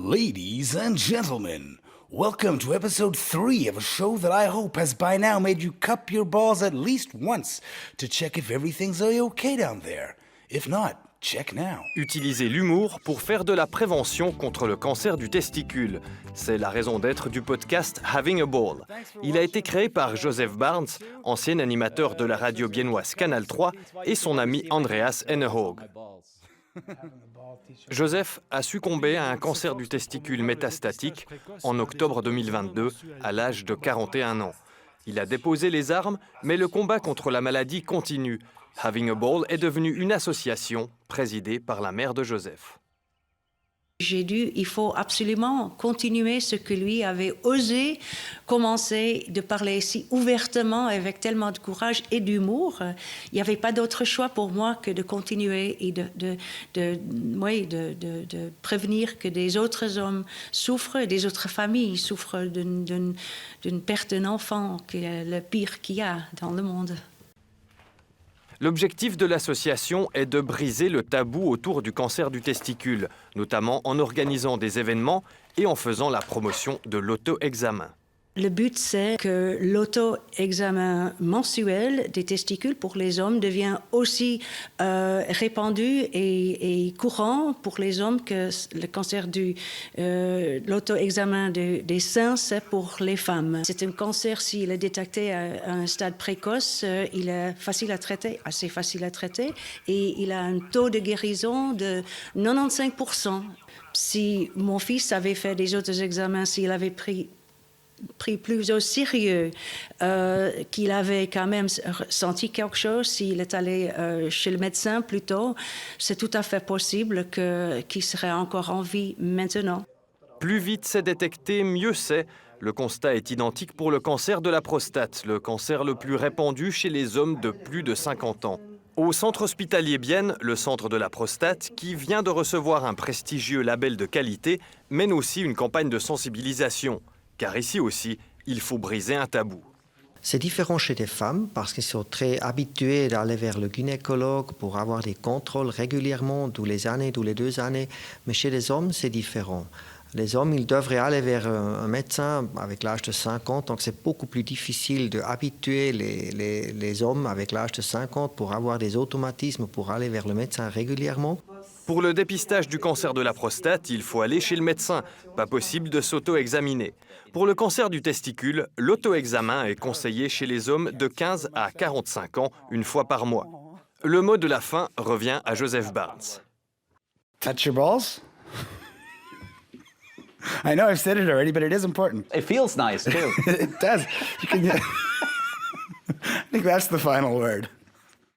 Ladies and gentlemen, welcome to episode 3 of a show that I hope has by now made you cup your balls at least once to check if everything's okay down there. If not, check now. Utiliser l'humour pour faire de la prévention contre le cancer du testicule. C'est la raison d'être du podcast Having a Ball. Il a été créé par Joseph Barnes, ancien animateur de la radio biennoise Canal 3, et son ami Andreas Ennehaug. Joseph a succombé à un cancer du testicule métastatique en octobre 2022, à l'âge de 41 ans. Il a déposé les armes, mais le combat contre la maladie continue. Having a Ball est devenu une association présidée par la mère de Joseph. Il faut absolument continuer ce que lui avait osé commencer de parler si ouvertement, avec tellement de courage et d'humour. Il n'y avait pas d'autre choix pour moi que de continuer et de prévenir que des autres hommes souffrent, des autres familles souffrent d'une perte d'un enfant, qui est le pire qu'il y a dans le monde. L'objectif de l'association est de briser le tabou autour du cancer du testicule, notamment en organisant des événements et en faisant la promotion de l'auto-examen. Le but, c'est que l'auto-examen mensuel des testicules pour les hommes devient aussi répandu et courant pour les hommes que le cancer l'auto-examen des seins, c'est pour les femmes. C'est un cancer, s'il est détecté à un stade précoce, il est facile à traiter, assez facile à traiter, et il a un taux de guérison de 95%. Si mon fils avait fait des autres examens, s'il avait pris plus au sérieux, qu'il avait quand même senti quelque chose, s'il est allé chez le médecin plus tôt, c'est tout à fait possible qu'il serait encore en vie maintenant. Plus vite c'est détecté, mieux c'est. Le constat est identique pour le cancer de la prostate, le cancer le plus répandu chez les hommes de plus de 50 ans. Au centre hospitalier Bienne, le centre de la prostate, qui vient de recevoir un prestigieux label de qualité, mène aussi une campagne de sensibilisation. Car ici aussi, il faut briser un tabou. C'est différent chez les femmes parce qu'elles sont très habituées d'aller vers le gynécologue pour avoir des contrôles régulièrement, tous les 2 années. Mais chez les hommes, c'est différent. Les hommes, ils devraient aller vers un médecin avec l'âge de 50, donc c'est beaucoup plus difficile d'habituer les hommes avec l'âge de 50 pour avoir des automatismes pour aller vers le médecin régulièrement. Pour le dépistage du cancer de la prostate, il faut aller chez le médecin. Pas possible de s'auto-examiner. Pour le cancer du testicule, l'auto-examen est conseillé chez les hommes de 15 à 45 ans, une fois par mois. Le mot de la fin revient à Joseph Barnes. Touch your balls? I know I've said it already, but it is important. It feels nice, too. It does. I think that's the final word.